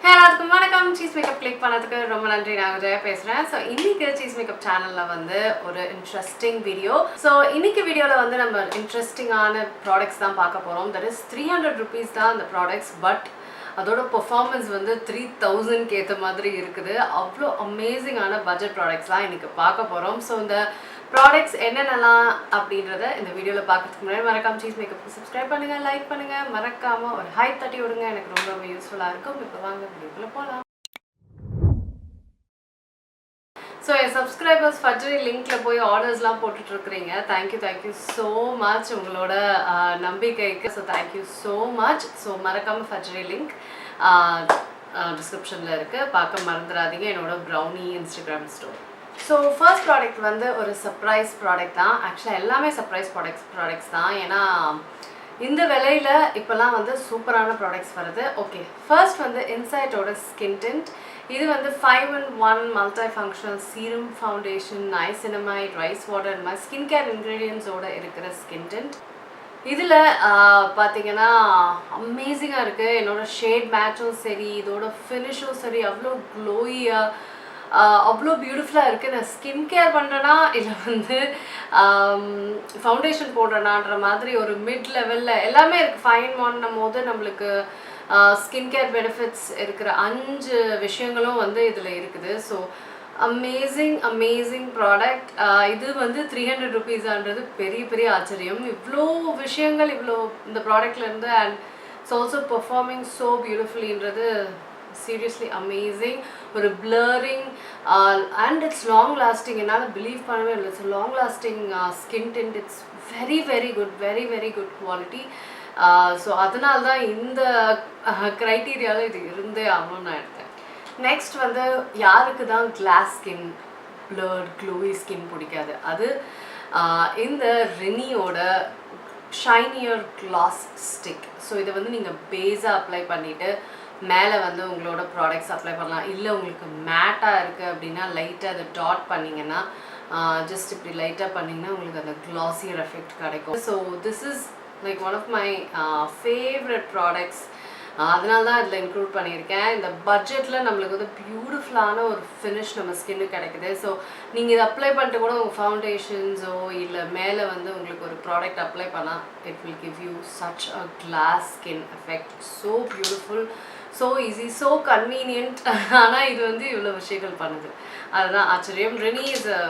எல்லாருக்கும் வணக்கம். Cheese makeup click பண்ணதுக்கு ரொம்ப நன்றி. நான் ஜெயா பேசுகிறேன். ஸோ இன்னைக்கு சீஸ் மேக்கப் சேனலில் வந்து ஒரு இன்ட்ரெஸ்டிங் வீடியோ. ஸோ இன்னைக்கு வீடியோவில் வந்து நம்ம இன்ட்ரெஸ்டிங்கான ப்ராடக்ட்ஸ் தான் பார்க்க போகிறோம். தட் இஸ் 300 rupees தான் அந்த ப்ராடக்ட்ஸ். பட் அதோட பெர்ஃபார்மன்ஸ் வந்து 3000க்கு ஏற்ற மாதிரி இருக்குது. அவ்வளோ அமேசிங்கான பட்ஜெட் ப்ராடக்ட்ஸ்லாம் இன்னைக்கு பார்க்க போகிறோம். ஸோ இந்த ப்ராடக்ட்ஸ் என்னென்னலாம் அப்படின்றத இந்த வீடியோவில் பார்க்கறதுக்கு முன்னாடி மறக்காம சீஸ் மேக்கப்புக்கு சப்ஸ்கிரைப் பண்ணுங்கள், லைக் பண்ணுங்கள், மறக்காமல் ஒரு ஹைப் தட்டி விடுங்க. எனக்கு ரொம்ப ரொம்ப யூஸ்ஃபுல்லாக இருக்கும். இப்போ வாங்க வீடியோக்குள்ளே போகலாம். ஸோ என் சப்ஸ்கிரைபர்ஸ் ஃபஜ்ரி லிங்க்கில் போய் ஆர்டர்ஸ்லாம் போட்டுட்ருக்குறீங்க. தேங்க்யூ ஸோ மச் உங்களோட நம்பிக்கைக்கு. So thank you so much. So மறக்காமல் ஃபஜ்ரி லிங்க் டிஸ்கிரிப்ஷனில் இருக்குது, பார்க்க மறந்துடாதீங்க. என்னோட brownie Instagram store. So first product வந்து ஒரு சர்ப்ரைஸ் ப்ராடக்ட் தான். ஆக்சுவலாக எல்லாமே சர்ப்ரைஸ் ப்ராடக்ட்ஸ் தான். ஏன்னா இந்த விலையில் இப்போல்லாம் வந்து சூப்பரான ப்ராடக்ட்ஸ் வருது. ஓகே, ஃபர்ஸ்ட் வந்து இன்சைட்டோட ஸ்கின் டிண்ட். இது வந்து 5-in-1 multi functional serum, foundation, niacinamide, rice water, இந்த மாதிரி ஸ்கின் கேர் இன்க்ரீடியன்ஸோடு இருக்கிற ஸ்கின் டிண்ட். இதில் பார்த்தீங்கன்னா அமேசிங்காக இருக்குது. என்னோடய ஷேட் மேட்சும் சரி, இதோட ஃபினிஷும் சரி, அவ்வளோ க்ளோயியாக அவ்வளோ பியூட்டிஃபுல்லாக இருக்குது. நான் ஸ்கின் கேர் பண்ணுறேன்னா இல்லை வந்து ஃபவுண்டேஷன் போடுறேனான்ற மாதிரி ஒரு மிட் லெவலில் எல்லாமே இருக்குது. 5-in-1 போது நம்மளுக்கு ஸ்கின் கேர் பெனிஃபிட்ஸ் இருக்கிற 5 விஷயங்களும் வந்து இதில் இருக்குது. So amazing product. இது வந்து 300 rupeesன்றது பெரிய ஆச்சரியம். இவ்வளோ விஷயங்கள் இவ்வளோ இந்த ப்ராடக்ட்லேருந்து and it's also performing so பியூட்டிஃபுல்லின்றது seriously amazing. ஒரு blurring and it's long lasting. என்னால் பிலீவ் பண்ணவே இல்லை. It's long lasting skin tint. it's very good, very good quality. So அதனால தான் இந்த க்ரைட்டீரியாவில் இது இருந்தே ஆகணும்னு நான் எடுத்தேன். நெக்ஸ்ட் வந்து யாருக்கு தான் class skin, blurred glowy skin பிடிக்காது, அது இந்த ரெனியோட ஷைனியர் கிளாஸ் ஸ்டிக். ஸோ இதை வந்து நீங்கள் பேஸாக அப்ளை பண்ணிவிட்டு மேலே வந்து உங்களோட ப்ராடக்ட்ஸ் அப்ளை பண்ணலாம். இல்லை உங்களுக்கு மேட்டாக இருக்குது அப்படின்னா லைட்டாக அதை டாட் பண்ணிங்கன்னா, ஜஸ்ட் இப்படி லைட்டாக பண்ணிங்கன்னா உங்களுக்கு அந்த க்ளாஸியர் எஃபெக்ட் கிடைக்கும். So this is like one of my favourite products. அதனால தான் இதில் இன்க்ளூட் பண்ணியிருக்கேன். இந்த பட்ஜெட்டில் நம்மளுக்கு வந்து பியூட்டிஃபுல்லான ஒரு ஃபினிஷ் நம்ம ஸ்கின்னு கிடைக்குது. ஸோ நீங்கள் இதை அப்ளை பண்ணிட்டு கூட உங்கள் ஃபவுண்டேஷன்ஸோ இல்லை மேலே வந்து உங்களுக்கு ஒரு ப்ராடக்ட் அப்ளை பண்ணால் it will give you such a class skin effect. So beautiful, so easy, so convenient. ஆனால் இது வந்து இவ்வளோ விஷயங்கள் பண்ணுது, அதுதான் ஆச்சரியம். Rennie is a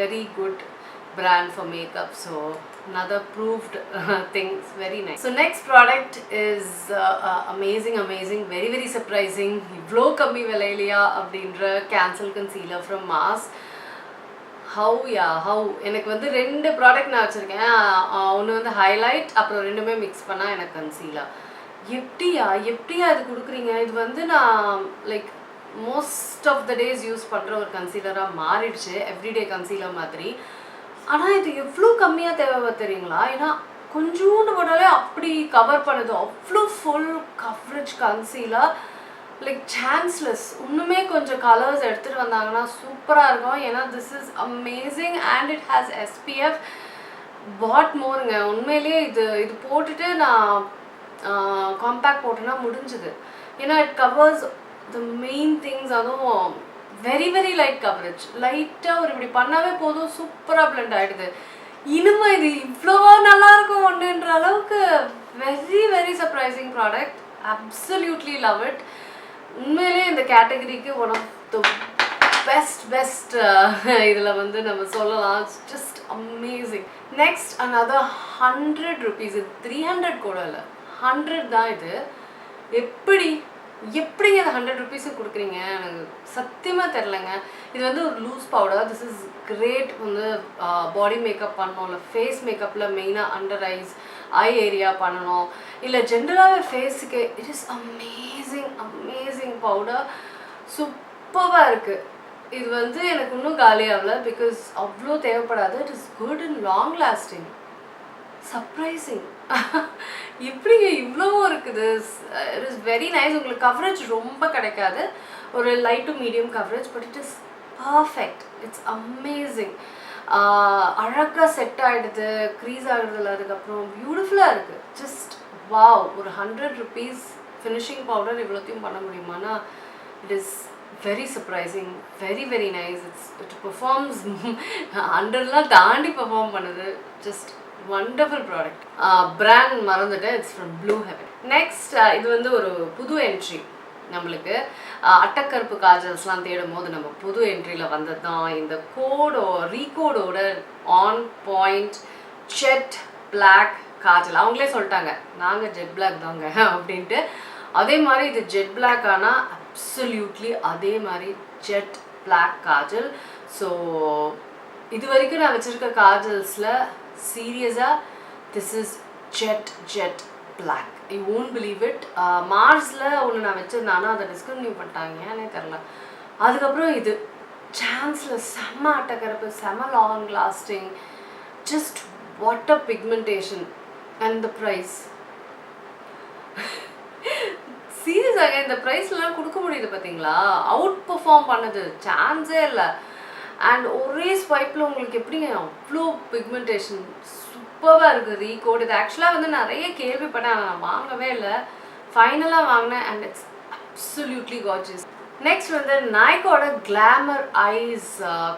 very good brand for makeup, so another proved thing. It's very nice. So next product is amazing, very surprising. Ivlo kammi velaiya அப்படின்ற cancel concealer from Mars. how எனக்கு வந்து 2 ப்ராடக்ட் நான் வச்சுருக்கேன். ஒன்று வந்து highlight, அப்புறம் ரெண்டுமே mix பண்ணால் எனக்கு கன்சீலர். எப்படியா இது கொடுக்குறீங்க? இது வந்து நான் like most of the days use பண்ணுற ஒரு கன்சீலராக மாறிடுச்சு, எவ்ரிடே கன்சீலர் மாதிரி. ஆனால் இது எவ்வளோ கம்மியாக தேவை தெரியுங்களா? ஏன்னா கொஞ்சோண்டு போட்டாலே அப்படி கவர் பண்ணுது. அவ்வளோ full coverage concealer, like chanceless. இன்னுமே கொஞ்சம் கலர்ஸ் எடுத்துகிட்டு வந்தாங்கன்னா சூப்பராக இருக்கும். ஏன்னா this is amazing and it has SPF. What மோருங்க. உண்மையிலேயே இது போட்டுட்டு நான் காம்பேக்ட் போட்டேன்னா முடிஞ்சுது. ஏன்னா it covers the main things. அதுவும் வெரி லைட் கவரேஜ். லைட்டாக ஒரு இப்படி பண்ணாவே போதும், சூப்பராக பிளெண்ட் ஆகிடுது. இனிமே இது இவ்வளோவா நல்லாயிருக்கும் ஒன்றுன்ற அளவுக்கு very surprising product. Absolutely love it. உண்மையிலே இந்த கேட்டகரிக்கு ஒன் ஆஃப் த பெஸ்ட் இதில் வந்து நம்ம சொல்லலாம். Just amazing. Next another 100 rupees. இது 300 கூட இல்லை, 100 தான். இது எப்படிங்க அந்த 100 rupees கொடுக்குறீங்க? எனக்கு சத்தியமாக தெரிலங்க. இது வந்து ஒரு loose powder. This is great. வந்து பாடி மேக்கப் பண்ணணும், இல்லை ஃபேஸ் மேக்கப்பில் மெயினாக அண்டர் ஐஸ், ஐ ஏரியா பண்ணணும், இல்லை ஜென்ரலாகவே ஃபேஸுக்கு இட் இஸ் அமேசிங் பவுடர். சூப்பராக இருக்குது. இது வந்து எனக்கு இன்னும் காலியாகல, பிகாஸ் அவ்வளோ தேவைப்படாது. It is good and long lasting. Surprising. இப்படிங்க இவ்வளவும் இருக்குது. It is very nice. உங்களுக்கு கவரேஜ் ரொம்ப கிடைக்காது, ஒரு light to medium coverage, but it is perfect. It's amazing. அழகாக செட் ஆகிடுது, க்ரீஸ் ஆகிடுதில்ல, அதுக்கப்புறம் பியூட்டிஃபுல்லாக இருக்குது. Just wow. ஒரு 100 rupees ஃபினிஷிங் பவுடர் இவ்வளோத்தையும் பண்ண முடியுமானா it is very surprising, very very nice. It performs அண்டர்லாம் தாண்டி பெர்ஃபார்ம் பண்ணுது. Just wonderful product. Brand மறந்துட்டேன், it's from Blue Heaven. Next இது வந்து ஒரு புது என்ட்ரி நம்மளுக்கு. அட்டக்கருப்பு காஜல்ஸ்லாம் தேடும் போது நம்ம புது என்ட்ரியில் வந்தது தான் இந்த ரீகோடோட on point jet black kajal. அவங்களே சொல்லிட்டாங்க நாங்கள் ஜெட் பிளாக் தாங்க அப்படின்ட்டு. அதே மாதிரி இது ஜெட் பிளாக் ஆனால் அப்சல்யூட்லி அதே மாதிரி ஜெட் பிளாக் காஜல். ஸோ இது வரைக்கும் நான் வச்சுருக்க காஜல்ஸில் சீரியஸாக this is jet black. You won't believe it. மார்ஸில் ஒன்று நான் வச்சுருந்தானா அதை டிஸ்கன்டினியூ பண்ணிட்டாங்க, ஏன்னே தெரில. அதுக்கப்புறம் இது சான்ஸில் செம்ம அட்டக்கரப்பு, செம்ம long lasting, just what a pigmentation and the price. சீரியஸாக இந்த ப்ரைஸ்லாம் கொடுக்க முடியுது பார்த்தீங்களா? அவுட் பெர்ஃபார்ம் பண்ணது சான்ஸே இல்லை. அண்ட் ஒரே ஸ்வைப்பில் உங்களுக்கு எப்படிங்க அவ்வளோ பிக்மெண்டேஷன் சூப்பராக இருக்குது. ரீகோட் இது ஆக்சுவலாக வந்து நிறைய கேள்விப்பட்டேன், ஆனால் நான் வாங்கவே இல்லை. ஃபைனலாக வாங்கினேன் and it's absolutely gorgeous. Next வந்து நைக்கோட கிளாமர் ஐஸ்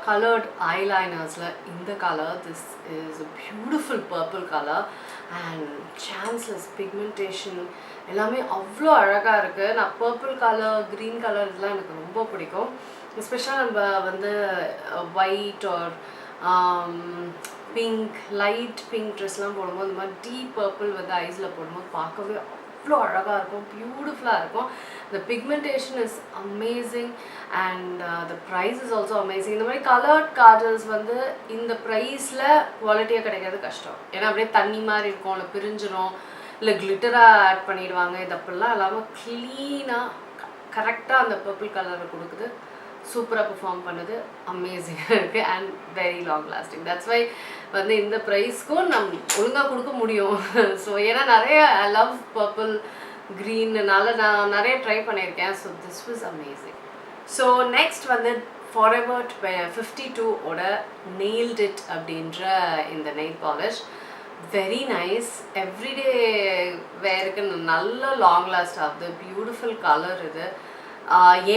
கலர்ட் ஐலைனர்ஸில் இந்த colour, this is a beautiful purple colour and chanceless pigmentation எல்லாமே அவ்வளோ அழகாக இருக்குது. நான் பர்பிள் கலர், க்ரீன் கலர் இதெல்லாம் எனக்கு ரொம்ப பிடிக்கும். எஸ்பெஷலாக நம்ம வந்து white R pink, light pink ட்ரெஸ்லாம் போடும்போது இந்த மாதிரி டீப் பர்பிள் வந்து ஐஸில் போடும்போது பார்க்கவே அவ்வளோ அழகாக இருக்கும், பியூட்டிஃபுல்லாக இருக்கும். The pigmentation is amazing and the price is also amazing. இந்த மாதிரி கலர்ட் காஜல்ஸ் வந்து இந்த ப்ரைஸில் குவாலிட்டியாக கிடைக்கிறது கஷ்டம். ஏன்னா அப்படியே தண்ணி மாதிரி இருக்கும், இல்லை பிரிஞ்சிடும், இல்லை கிளிட்டராக ஆட் பண்ணிடுவாங்க. இது அப்படிலாம் இல்லாமல் க்ளீனாக கரெக்டாக அந்த பர்பிள் கலரை கொடுக்குது. சூப்பராக பெர்ஃபார்ம் பண்ணுது, அமேசிங்காக இருக்குது and very long lasting. That's why வந்து இந்த ப்ரைஸ்க்கும் ஒழுங்காக கொடுக்க முடியும். ஸோ ஏன்னா நிறைய ஐ லவ் பர்பிள் க்ரீன்னால நான் நிறைய ட்ரை பண்ணியிருக்கேன். So this was amazing. So next வந்து ஃபாரெவர் 52ஓட நெயில்ட் இட் அப்படின்ற இந்த nail polish. Very nice, everyday வேருக்கு நல்ல லாங் லாஸ்ட் ஆகுது, பியூட்டிஃபுல் கலர் இது.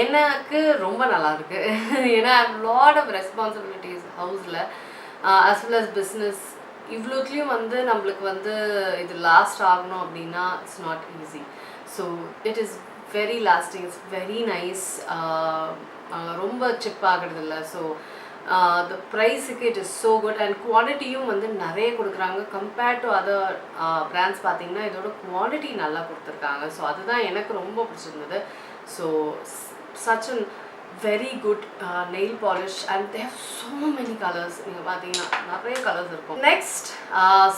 எனக்கு ரொம்ப நல்லாயிருக்கு. ஏன்னா I have lot of responsibilities ஹவுஸில் as well as பிஸ்னஸ். இவ்வளோத்துலேயும் வந்து நம்மளுக்கு வந்து இது லாஸ்ட் ஆகணும் அப்படின்னா it's not easy. So it is very lasting, it's very nice, ரொம்ப சிப் ஆகிறது இல்லை. So the ப்ரைஸுக்கு it is so good and குவாலிட்டியும் வந்து நிறைய கொடுக்குறாங்க. கம்பேர்ட் டு அதர் பிராண்ட்ஸ் பார்த்தீங்கன்னா இதோட குவாலிட்டி நல்லா கொடுத்துருக்காங்க. ஸோ அதுதான் எனக்கு ரொம்ப பிடிச்சிருந்தது. So such a very good nail polish and they have so many colors. நீங்கள் பார்த்தீங்கன்னா நிறைய கலர்ஸ் இருக்கும். Next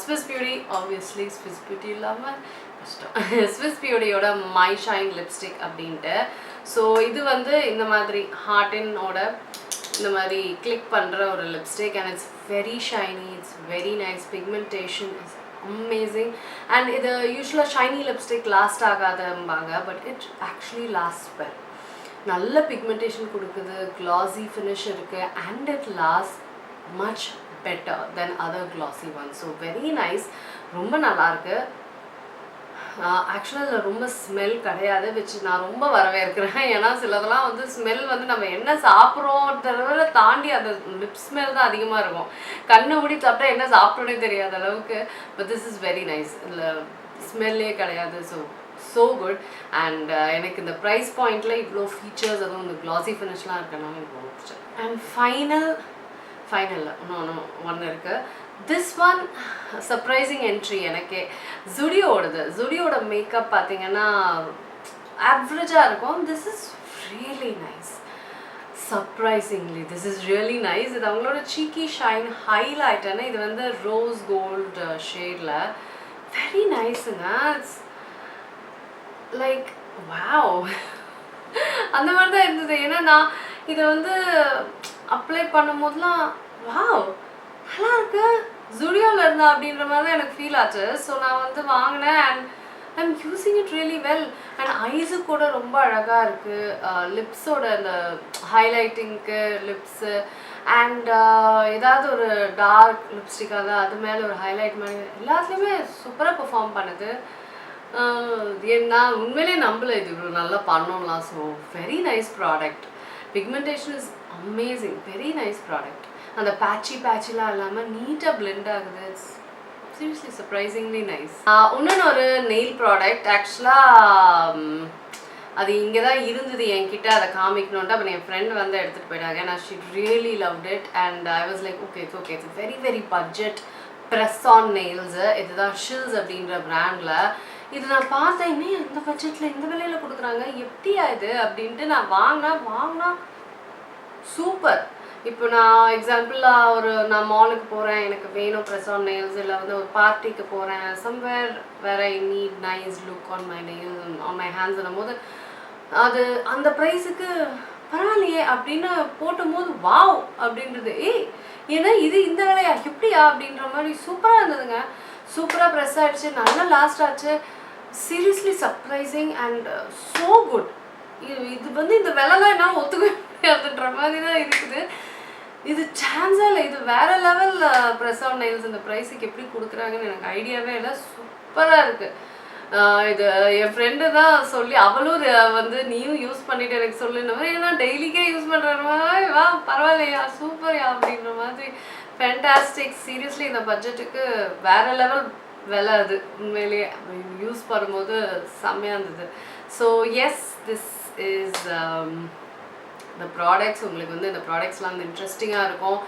Swiss Beauty, obviously Swiss Beauty இல்லாமல் கஷ்டம். Swiss Beautyயோட மை ஷைன் லிப்ஸ்டிக் அப்படின்ட்டு. ஸோ இது வந்து இந்த மாதிரி ஹார்டினோட இந்த மாதிரி கிளிக் பண்ணுற ஒரு lipstick and it's very shiny, it's very nice, pigmentation is amazing. And இது யூஸ்வலாக ஷைனி லிப்ஸ்டிக் லாஸ்ட் ஆகாதம்பாங்க, but it actually last well. நல்ல பிக்மெண்டேஷன் கொடுக்குது, கிளாஸி ஃபினிஷ் இருக்குது and it last much better then other glossy one. So very nice, ரொம்ப நல்லாயிருக்கு. ஆக்சுவலாக இதில் ரொம்ப ஸ்மெல் கிடையாது, வச்சு நான் ரொம்ப வரவேற்கிறேன். ஏன்னா சிலதெல்லாம் வந்து ஸ்மெல் வந்து நம்ம என்ன சாப்பிட்றோன்றத தாண்டி அந்த லிப் ஸ்மெல் தான் அதிகமாக இருக்கும். கண்ணை மூடி சாப்பிட்டா என்ன சாப்பிட்றோன்னே தெரியாத அளவுக்கு. But this is very nice, இதில் ஸ்மெல்லே கிடையாது. So good. அண்ட் எனக்கு இந்த ப்ரைஸ் பாயிண்டில் இவ்வளோ ஃபீச்சர்ஸ், அதுவும் இந்த க்ளாஸி ஃபினிஷ்லாம் இருக்குன்னா எனக்கு ரொம்ப பிடிச்சேன். அண்ட் ஃபைனலில் இன்னும் ஒன்று இருக்குது. திஸ் ஒன் சர்ப்ரைசிங் என்ட்ரி எனக்கே. ஜுடியோட மேக்கப் பார்த்தீங்கன்னா ஆவரேஜாக இருக்கும். This is really nice, surprisingly this is really nice. இது அவங்களோட சீக்கி ஷைன் ஹைலைட்டர்னு, இது வந்து ரோஸ் கோல்டு ஷேடில் வெரி நைஸுங்க. இட்ஸ் லைக் வாவ், அந்த மாதிரி தான் இருந்தது. ஏன்னா நான் இதை வந்து அப்ளை பண்ணும் போதெல்லாம் வாவ் நல்லா இருக்கு, ஜுடியோவில் இருந்தா அப்படின்ற மாதிரி தான் எனக்கு ஃபீல் ஆச்சு. ஸோ நான் வந்து வாங்கினேன் and I'm using it really well. And eyes கூட ரொம்ப அழகாக இருக்குது. லிப்ஸோட அந்த ஹைலைட்டிங்க்கு லிப்ஸு அண்ட் ஏதாவது ஒரு டார்க் லிப்ஸ்டிக்காக அது மேலே ஒரு ஹைலைட் மாதிரி எல்லாத்துலேயுமே சூப்பராக பெர்ஃபார்ம் பண்ணுது. நான் உண்மையிலே நம்பல இது இவ்வளோ நல்லா பண்ணோம்லாம். So very nice product. Pigmentation is amazing. Very nice product. அந்த பேட்சிலாம் இல்லாமல் நீட்டாக பிளெண்ட் ஆகுது. It's seriously surprisingly nice. இன்னொன்று ஒரு நெயில் ப்ராடக்ட். ஆக்சுவலாக அது இங்கே தான் இருந்தது என்கிட்ட, அதை காமிக்கணுன்ட்டு. அப்போ என் ஃப்ரெண்ட் வந்து எடுத்துகிட்டு போயிட்டாங்க. நான் she really loved it and I was like okay it's very very budget press on nails. இதுதான் ஷில்ஸ் அப்படின்ற பிராண்டில். இது நான் பார்த்தேன், இன்னும் இந்த பட்ஜெட்டில் இந்த விலையில் கொடுக்குறாங்க, எப்படியா இது அப்படின்ட்டு நான் வாங்கினா சூப்பர். இப்போ நான் எக்ஸாம்பிளாக நான் மாலுக்கு போகிறேன், எனக்கு வேணும் ப்ரெஸ் ஆன் நெயில்ஸ், இல்லை வந்து ஒரு பார்ட்டிக்கு போகிறேன், somewhere where I need nice look on my nails on my ஹேண்ட்ஸ்னும் போது அது அந்த ப்ரைஸுக்கு பரவாயில்லையே அப்படின்னு போட்டும்போது வாவ் அப்படின்றது. ஏன்னா இது இந்த விலையா எப்படியா அப்படின்ற மாதிரி சூப்பராக இருந்ததுங்க. சூப்பராக ப்ரெஸ் ஆகிடுச்சு, நல்லா லாஸ்ட் ஆச்சு. Seriously surprising and so good. இது வந்து இந்த விலைலாம் என்னால் ஒத்துக்க முடியாதுன்ற மாதிரி தான் இருக்குது. இது சான்ஸே இல்லை. இது வேறு லெவல் ப்ரெஸ் ஆன் நெயில்ஸ். இந்த ப்ரைஸுக்கு எப்படி கொடுக்குறாங்கன்னு எனக்கு ஐடியாவே இல்லை. சூப்பராக இருக்குது. இது என் ஃப்ரெண்டு தான் சொல்லி, அவளும் வந்து நீயும் யூஸ் பண்ணிட்டு எனக்கு சொல்லுன்னு, ஏன்னா டெய்லிக்கே யூஸ் பண்ணுற மாதிரி வா பரவாயில்லையா சூப்பர்யா அப்படின்ற மாதிரி. ஃபேண்டாஸ்டிக். சீரியஸ்லி இந்த பட்ஜெட்டுக்கு வேறு லெவல் விலை. அது உண்மையிலேயே யூஸ் பண்ணும்போது செம்மையாக இருந்தது. So yes, this is the products. உங்களுக்கு வந்து இந்த ப்ராடக்ட்ஸ்லாம் வந்து இன்ட்ரெஸ்டிங்காக இருக்கும்,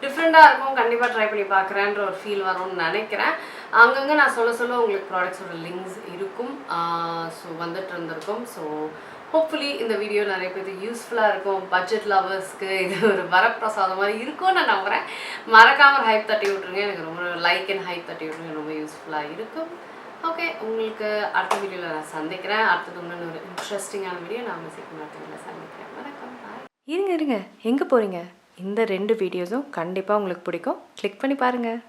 டிஃப்ரெண்ட்டாக இருக்கும். கண்டிப்பாக ட்ரை பண்ணி பார்க்குறேன்ற ஒரு ஃபீல் வரும்னு நினைக்கிறேன். அங்கங்கே நான் சொல்ல உங்களுக்கு ப்ராடக்ட்ஸோட லிங்க்ஸ் இருக்கும். ஸோ வந்துட்டு இருந்திருக்கும். ஸோ ஹோப்ஃபுல்லி இந்த வீடியோ நிறைய பேருக்கு யூஸ்ஃபுல்லாக இருக்கும். பட்ஜெட் லவர்ஸ்க்கு இது ஒரு வரப்பிரசாதம் மாதிரி இருக்கும்னு நான் நம்புகிறேன். மறக்காமல் ஹைப் தட்டி விட்ருங்க. எனக்கு ரொம்ப லைக் அண்ட் ஹைப் தட்டி விட்ருங்க, ரொம்ப யூஸ்ஃபுல்லாக இருக்கும். ஓகே, உங்களுக்கு அடுத்த வீடியோவில் நான் சந்திக்கிறேன். அடுத்தது இன்னொன்று ஒரு இன்ட்ரெஸ்டிங்கான வீடியோ நான் சீக்கிரம் அடுத்த சந்திக்கிறேன். வணக்கம், பாய். இருங்க எங்கே போகிறீங்க? இந்த 2 வீடியோஸும் கண்டிப்பாக உங்களுக்கு பிடிக்கும். கிளிக் பண்ணி பாருங்கள்.